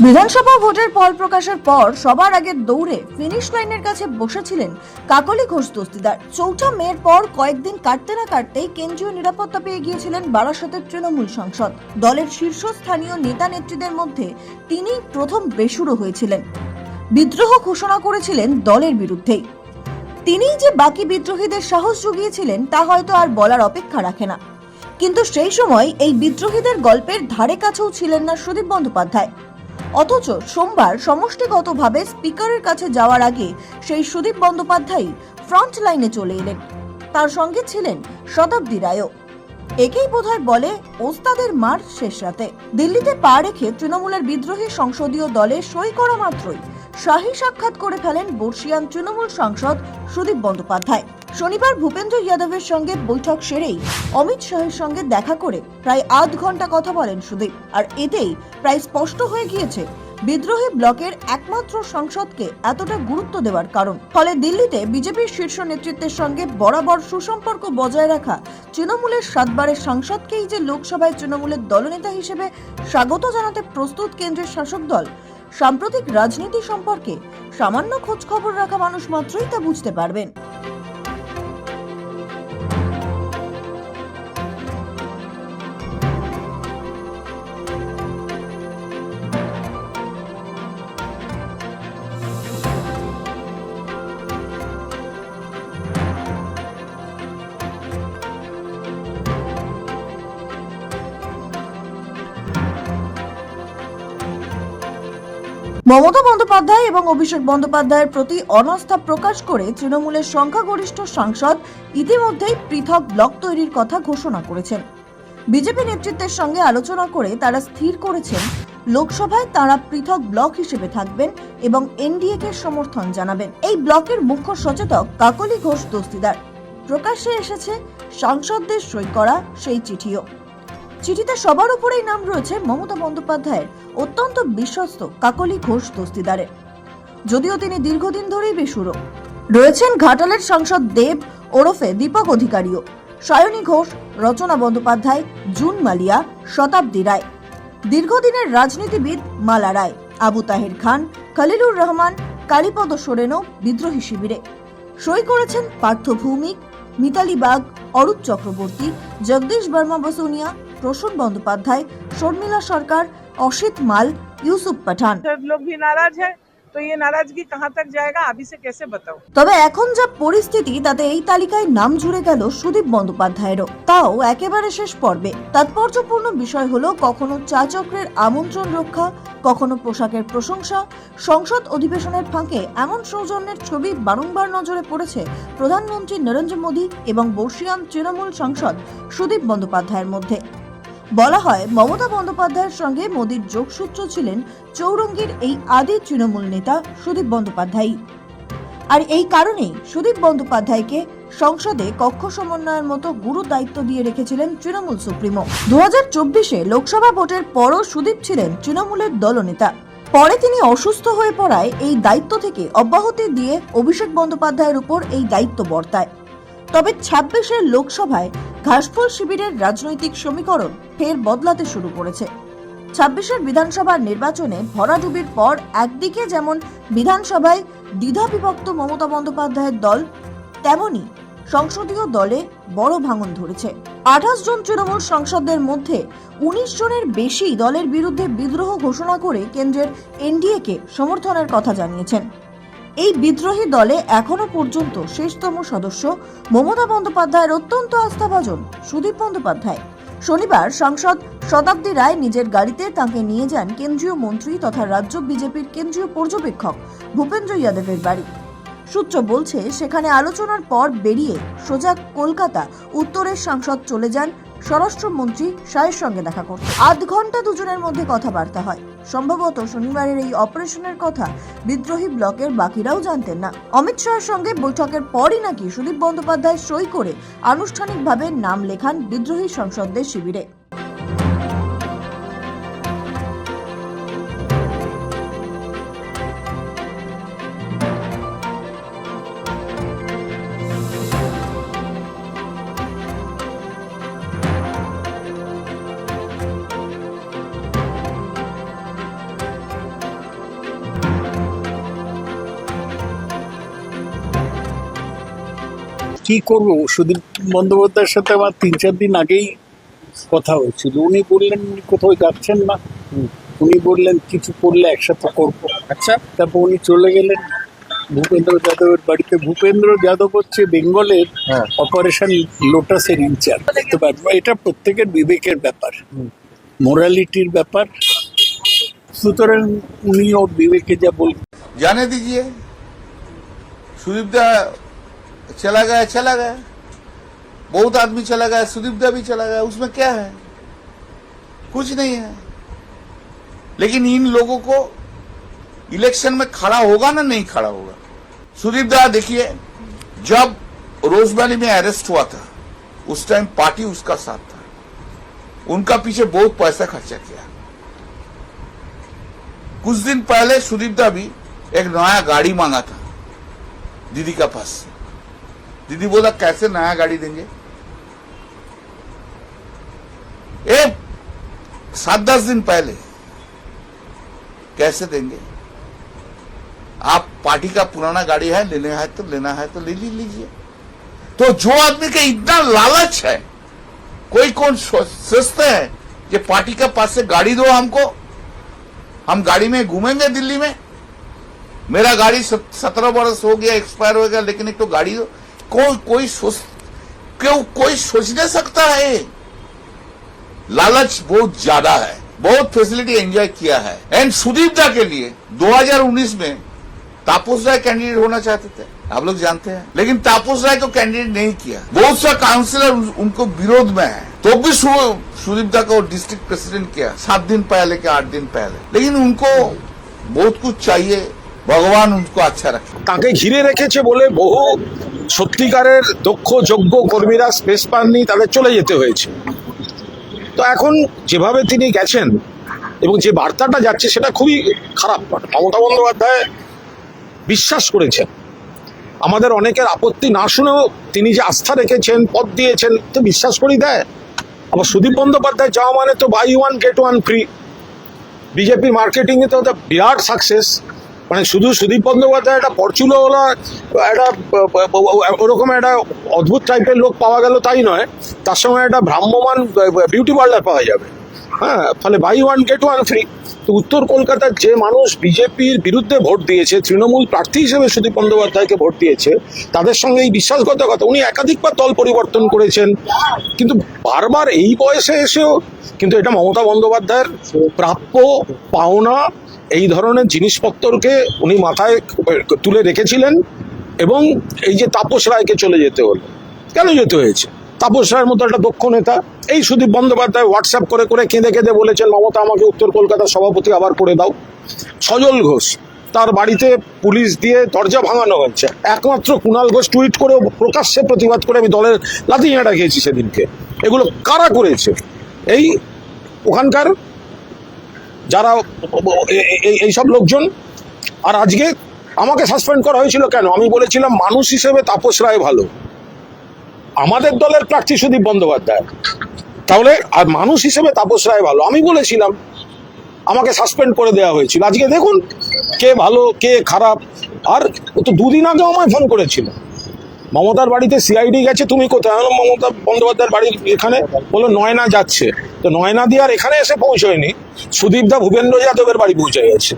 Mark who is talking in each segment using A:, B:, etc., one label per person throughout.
A: বিধানসভা ভোটের ফল প্রকাশের পর সবার আগে দৌড়ে ফিনিশ লাইনের কাছে বসেছিলেন কাকলি ঘোষ দস্তিদার। ৪ঠা মের পর কয়েকদিন কাটতে না কাটতেই কেন্দ্রীয় নিরাপত্তা পেয়ে গিয়েছিলেন বারাসতের তৃণমূল সাংসদ। দলের শীর্ষস্থানীয় নেতা নেত্রীদের মধ্যে তিনিই প্রথম বেসুরো হয়েছিলেন। বিদ্রোহ ঘোষণা করেছিলেন দলের বিরুদ্ধেই। তিনিই যে বাকি বিদ্রোহীদের সাহস জুগিয়েছিলেন তা হয়তো আর বলার অপেক্ষা রাখে না। কিন্তু সেই সময় এই বিদ্রোহীদের গল্পের ধারে কাছেও ছিলেন না সুদীপ বন্দ্যোপাধ্যায়। অথচ সোমবার সমষ্টিগতভাবে স্পিকারের কাছে যাওয়ার আগে সেই সুদীপ বন্দ্যোপাধ্যায় ফ্রন্ট লাইনে চলে এলেন। তার সঙ্গে ছিলেন শতাব্দী রায়ও। একেই বোধহয় বলে ওস্তাদের মার শেষ রাতে। দিল্লিতে পা রেখে তৃণমূলের বিদ্রোহী সংসদীয় দলে সই করা মাত্রই শাহী সাক্ষাৎ করে ফেলেন বর্ষিয়ান তৃণমূল সাংসদ সুদীপ বন্দ্যোপাধ্যায়। শনিবার ভূপেন্দ্র যাদবের সঙ্গে বৈঠক সেরেই অমিত শাহের সঙ্গে দেখা করে প্রায় আধ ঘন্টা কথা বলেন সুদীপ। আর এতেই প্রায় স্পষ্ট হয়ে গিয়েছে বিদ্রোহী ব্লকের একমাত্র সাংসদকে এতটা গুরুত্ব দেওয়ার কারণ। ফলে দিল্লিতে বিজেপির শীর্ষ নেতৃত্বের সঙ্গে বরাবর সুসম্পর্ক বজায় রাখা তৃণমূলের 7 বারের সাংসদকেই যে লোকসভায় তৃণমূলের দলনেতা হিসেবে স্বাগত জানাতে প্রস্তুত কেন্দ্রের শাসক দল, সাম্প্রতিক রাজনীতি সম্পর্কে সামান্য খোঁজ খবর রাখা মানুষ মাত্রই তা বুঝতে পারবেন। মমতা বন্দ্যোপাধ্যায় এবং অভিষেক বন্দ্যোপাধ্যায়ের প্রতি অনাস্থা প্রকাশ করে তৃণমূলের সংখ্যাগরিষ্ঠ সাংসদ ইতিমধ্যেই পৃথক ব্লক তৈরির কথা ঘোষণা করেছেন। বিজেপি নেতৃত্বের সঙ্গে আলোচনা করে তারা স্থির করেছেন লোকসভায় তারা পৃথক ব্লক হিসেবে থাকবেন এবং এনডিএ কে সমর্থন জানাবেন। এই ব্লকের মুখ্য সচেতক কাকলি ঘোষ দস্তিদার। প্রকাশ্যে এসেছে সাংসদদের সই করা সেই চিঠিও। চিঠিতে সবার উপরেই নাম রয়েছে মমতা বন্দ্যোপাধ্যায়ের অত্যন্ত বিশ্বস্ত কাকলি ঘোষ দস্তিদারের। যদিও তিনি দীর্ঘদিন ধরেই বেসুরো। রয়েছেন ঘাটালের সাংসদ দেব ওরফে দীপক অধিকারীও, সায়নী ঘোষ, রচনা বন্দ্যোপাধ্যায়, জুন মালিয়া, শতাব্দী রায়, দীর্ঘদিনের রাজনীতিবিদ মালা রায়, আবু তাহের খান, খলিলুর রহমান, কালীপদ সোরেনও বিদ্রোহী শিবিরে। সই করেছেন পার্থ ভৌমিক, মিতালি বাগ, অরূপ চক্রবর্তী, জগদীশ বর্মা বসুনিয়া, প্রসূন বন্দ্যোপাধ্যায়, শর্মিলা সরকার, অসিত মাল, ইউসুফ পাঠান।
B: लोग भी नाराज है तो ये नाराजगी कहां तक जाएगा अभी से कैसे बताओ।
A: তবে এখন যা পরিস্থিতি তাতে এই তালিকায় নাম জুড়ে গেল সুদীপ বন্দ্যোপাধ্যায়েরও, তাও একেবারে শেষ পর্বে। তাৎপর্যপূর্ণ বিষয় হলো কখনো চা চক্রের আমন্ত্রণ রক্ষা, কখনো পোশাকের প্রশংসা। সংসদ অধিবেশনের ফাঁকে এমন সৌজন্যের ছবি বারংবার নজরে পড়েছে প্রধানমন্ত্রী নরেন্দ্র মোদী এবং বর্ষিয়ান তৃণমূল সাংসদ সুদীপ বন্দ্যোপাধ্যায়ের মধ্যে। বলা হয় মমতা বন্দ্যোপাধ্যায়ের সঙ্গে মোদীর যোগসূত্র ছিলেন চৌরঙ্গীর এই আদি তৃণমূল নেতা সুদীপ বন্দ্যোপাধ্যায়। আর এই কারণেই সুদীপ বন্দ্যোপাধ্যায়কে সংসদে কক্ষ সমন্বয়ের মতো গুরু দায়িত্ব দিয়ে রেখেছিলেন তৃণমূল সুপ্রিমো। 2024-এ লোকসভা ভোটের পরও সুদীপ ছিলেন তৃণমূলের দলনেতা। পরে তিনি অসুস্থ হয়ে পড়ায় এই দায়িত্ব থেকে অব্যাহতি দিয়ে অভিষেক বন্দ্যোপাধ্যায়ের উপর এই দায়িত্ব বর্তায়। তবে 26-এর লোকসভায় ঘাসফুল শিবিরের রাজনৈতিক সমীকরণ ফের বদলাতে শুরু করেছে। 26-এর বিধানসভার নির্বাচনে ভরাডুবির পর একদিকে যেমন বিধানসভায় দ্বিধাবিভক্ত মমতা বন্দ্যোপাধ্যায়ের দল, তেমনি সংসদীয় দলে বড় ভাঙন ধরেছে। 28 জন তৃণমূল সাংসদদের মধ্যে 19 জনের বেশি দলের বিরুদ্ধে বিদ্রোহ ঘোষণা করে কেন্দ্রের এনডিএ কে সমর্থনের কথা জানিয়েছেন। এই বিদ্রোহী দলে এখনো পর্যন্ত শেষতম সদস্য মমতা বন্দ্যোপাধ্যায়ের অত্যন্ত আস্থাভাজন সুদীপ বন্দ্যোপাধ্যায়। শনিবার সাংসদ শতাব্দী রায় নিজের গাড়িতে তাঁকে নিয়ে যান কেন্দ্রীয় মন্ত্রী তথা রাজ্য বিজেপির কেন্দ্রীয় পর্যবেক্ষক ভূপেন্দ্র যাদবের বাড়ি। সূত্র বলছে সেখানে আলোচনার পর বেরিয়ে সোজা কলকাতা উত্তরের সাংসদ চলে যান স্বরাষ্ট্রমন্ত্রী শাহের সঙ্গে দেখা করতে। আধ ঘন্টা দুজনের মধ্যে কথাবার্তা হয়। সম্ভবত শনিবারের এই অপারেশনের কথা বিদ্রোহী ব্লকের বাকিরাও জানতেন না। অমিত শাহের সঙ্গে বৈঠকের পরই নাকি সুদীপ বন্দ্যোপাধ্যায় সই করে আনুষ্ঠানিকভাবে নাম লেখান বিদ্রোহী সাংসদদের শিবিরে।
C: কি করব, সুদীপ বন্দ্যোপাধ্যায়ের সাথে আমার 3-4 দিন আগেই কথা হয়েছিল। উনি বললেন কোথাও যাচ্ছেন না, উনি বললেন কিছু করলে একসাথে করবো।
D: আচ্ছা,
C: তারপর উনি চলে গেলেন ভূপেন্দ্র যাদবের বাড়িতে। ভূপেন্দ্র যাদব হচ্ছে বেঙ্গলের
D: হ্যাঁ।
C: অপারেশন লোটাসের ইনচার্জ। দেখতে পারবো, এটা প্রত্যেকের বিবেকের ব্যাপার, মোরালিটির ব্যাপার। সুতরাং উনি ওর বিবেকে যা বল।
E: जाने दीजिए, सुदीप दा चला गया, बहुत आदमी चला गया, सुदीप दा भी चला गया, उसमें क्या है? कुछ नहीं है। लेकिन इन लोगों को इलेक्शन में खड़ा होगा ना, नहीं खड़ा होगा। सुदीप दा देखिए, जब रोजमैरी में अरेस्ट हुआ था उस टाइम पार्टी उसका साथ था, उनका पीछे बहुत पैसा खर्चा किया। कुछ दिन पहले सुदीप दा भी एक नया गाड़ी मांगा था दीदी का पास से। दीदी बोला कैसे नया गाड़ी देंगे? 7-10 दिन पहले कैसे देंगे? आप पार्टी का पुराना गाड़ी है, लेना है तो ले लीजिए। तो जो आदमी के इतना लालच है, कोई कौन सोचते हैं कि पार्टी के पास से गाड़ी दो हमको, हम गाड़ी में घूमेंगे दिल्ली में। मेरा गाड़ी 17 वर्ष हो गया, एक्सपायर हो गया, लेकिन एक तो गाड़ी दो। कोई सोच नहीं सकता है। लालच बहुत ज्यादा है, बहुत फैसिलिटी एंजॉय किया है। एंड सुदीप दा के लिए 2019 में तापस राय कैंडिडेट होना चाहते थे, आप लोग जानते हैं, लेकिन तापस राय को कैंडिडेट नहीं किया। बहुत सा काउंसिलर उनको विरोध में है, तो भी सुदीप दा को डिस्ट्रिक्ट प्रेसिडेंट किया 7 दिन पहले के 8 दिन पहले। लेकिन उनको बहुत कुछ चाहिए, ভগবান উनको আচ্ছা রাখে।
D: তাকে ঘিরে রেখেছে বলে বহু সত্যিকারের দক্ষ যোগ্য কর্মীরা স্পেস পাননি, তাদের চলে যেতে হয়েছে। তো এখন যেভাবে তিনি গেছেন এবং যে বার্তাটা যাচ্ছে সেটা খুবই খারাপ। মমতা বন্দ্যোপাধ্যায় বিশ্বাস করেছেন, আমাদের অনেকের আপত্তি না শুনেও তিনি যে আস্থা রেখেছেন, পদ দিয়েছেন, তো বিশ্বাস করেই দেয়। আবার সুদীপ বন্দ্যোপাধ্যায় যাওয়া মানে তো buy one get one free. BJP marketing এ তো বিরাট সাকসেস। মানে শুধু সুদীপ বন্দ্যোপাধ্যায় একটা পরচুলোওয়ালা একটা ওরকম একটা অদ্ভুত টাইপের লোক পাওয়া গেল তাই নয়, তার সঙ্গে একটা ভ্রাম্যমান বিউটি পার্লার পাওয়া যাবে। হ্যাঁ, ফলে buy one get one free. তো উত্তর কলকাতার যে মানুষ বিজেপির বিরুদ্ধে ভোট দিয়েছে, তৃণমূল প্রার্থী হিসেবে সুদীপ বন্দ্যোপাধ্যায়কে ভোট দিয়েছে, তাদের সঙ্গে এই বিশ্বাসঘাতকতা। উনি একাধিকবার দল পরিবর্তন করেছেন, কিন্তু বারবার এই বয়সে এসেও কিন্তু এটা মমতা বন্দ্যোপাধ্যায়ের প্রাপ্য পাওনা এই ধরনের জিনিসপত্রকে উনি মাথায় তুলে রেখেছিলেন। এবং এই যে তাপস রায়কে চলে যেতে হলো, কেন যেতে হয়েছে? তাপস রায়ের মতো একটা দক্ষ নেতা। এই সুদীপ বন্দ্যোপাধ্যায় হোয়াটসঅ্যাপ করে কেঁদে কেঁদে বলেছেন, মমতা আমাকে উত্তর কলকাতার সভাপতি আবার করে দাও। সজল ঘোষ, তার বাড়িতে পুলিশ দিয়ে দরজা ভাঙানো হয়েছে। একমাত্র কুণাল ঘোষ টুইট করে প্রকাশ্যে প্রতিবাদ করে আমি দলের লাথি ঝাঁটা খেয়েছি সেদিনকে। এগুলো কারা করেছে? এই ওখানকার যারা এইসব লোকজন। আর আজকে আমাকে সাসপেন্ড করা হয়েছিল কেন? আমি বলেছিলাম মানুষ হিসেবে তাপস রায় ভালো, আমাদের দলের প্রার্থী সুদীপ বন্দ্যোপাধ্যায়, তাহলে আর মানুষ হিসেবে তাপস রায় ভালো আমি বলেছিলাম, আমাকে সাসপেন্ড করে দেওয়া হয়েছিল। আজকে দেখুন কে ভালো কে খারাপ। আর ও তো 2 দিন আগে আমায় ফোন করেছিল, মমতার বাড়িতে সিআইডি গেছে, তুমি কোথায়? মমতা বন্দ্যোপাধ্যায়ের বাড়ির এখানে। বললো নয়না যাচ্ছে। তো নয়না দিয়ে আর এখানে এসে পৌঁছয়নি, সুদীপ দা ভূপেন্দ্র যাদবের বাড়ি পৌঁছে গেছে।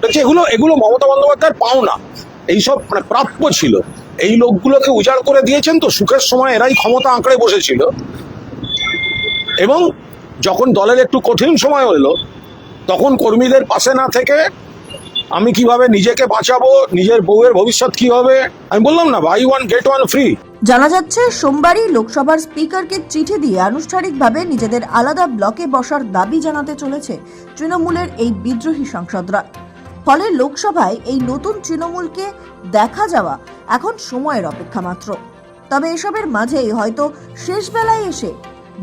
D: এগুলো মমতা বন্দ্যোপাধ্যায়ের পাওনা, এইসব মানে প্রাপ্য ছিল। এই লোকগুলোকে উজাড় করে দিয়েছেন। তো সুখের সময় এরাই ক্ষমতা আঁকড়ে বসেছিল, এবং যখন দলের একটু কঠিন সময় হলো তখন কর্মীদের পাশে না থেকে আমি কিভাবে নিজেকে বাঁচাবো, নিজের বউয়ের ভবিষ্যৎ কি হবে, আমি বললাম না buy one get one free.
A: জানা যাচ্ছে সোমবারই লোকসভার স্পিকারকে চিঠি দিয়ে আনুষ্ঠানিকভাবে নিজেদের আলাদা ব্লকে বসার দাবি জানাতে চলেছে তৃণমূলের এই বিদ্রোহী সাংসদরা। ফলে লোকসভায় এই নতুন তৃণমূলকে দেখা যাওয়া এখন সময়ের অপেক্ষা মাত্র। তবে এসবের মাঝেই হয়তো শেষ বেলায় এসে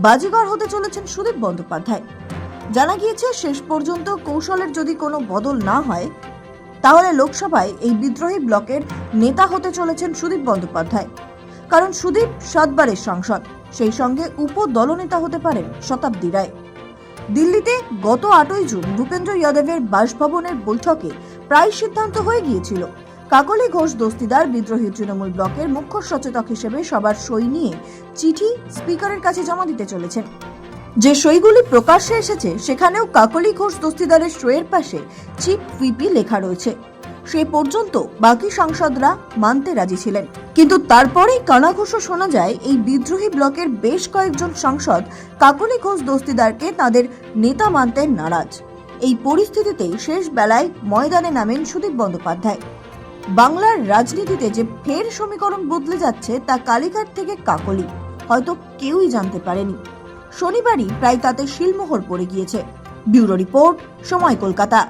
A: বাজিগর হতে চলেছেন সুদীপ বন্দ্যোপাধ্যায়। জানা গিয়েছে শেষ পর্যন্ত কৌশলের যদি কোনো বদল না হয় তাহলে লোকসভায় এই বিদ্রোহী ব্লকের নেতা হতে চলেছেন সুদীপ বন্দ্যোপাধ্যায়। কারণ সুদীপ 7 বারের সাংসদ, সেই সঙ্গে উপদলনেতা হতে পারেন শতাব্দী রায়। দিল্লিতে গত 8ই জুন ভূপেন্দ্র যাদবের বাসভবনের বৈঠকে প্রায় সিদ্ধান্ত হয়ে গিয়েছিল কাকলি ঘোষ দস্তিদার বিদ্রোহী তৃণমূল ব্লকের মুখ্য সচেতক হিসেবে সবার সই নিয়ে চিঠি স্পিকারের কাছে জমা দিতে চলেছেন। যে সইগুলি প্রকাশ্যে এসেছে সেখানেও কাকলি ঘোষ দস্তিদারের সইয়ের পাশে চিফ ভিপি লেখা রয়েছে। সে পর্যন্ত বাকি সাংসদরা মানতে রাজি ছিলেন, কিন্তু তারপরেই কানাঘুষো শোনা যায় এই বিদ্রোহী ব্লকের বেশ কয়েকজন সাংসদ কাকলি ঘোষ দস্তিদারকে তাদের নেতা মানতে নারাজ। এই পরিস্থিতিতেই শেষ বেলায় ময়দানে নামেন সুদীপ বন্দ্যোপাধ্যায়। বাংলার রাজনীতিতে যে ফের সমীকরণ বদলে যাচ্ছে তা কালীঘাট থেকে কাকলি হয়তো কেউই জানতে পারেনি। শনিবারই প্রায় তাতে শিলমোহর পড়ে গিয়েছে। ব্যুরো রিপোর্ট, সময় কলকাতা।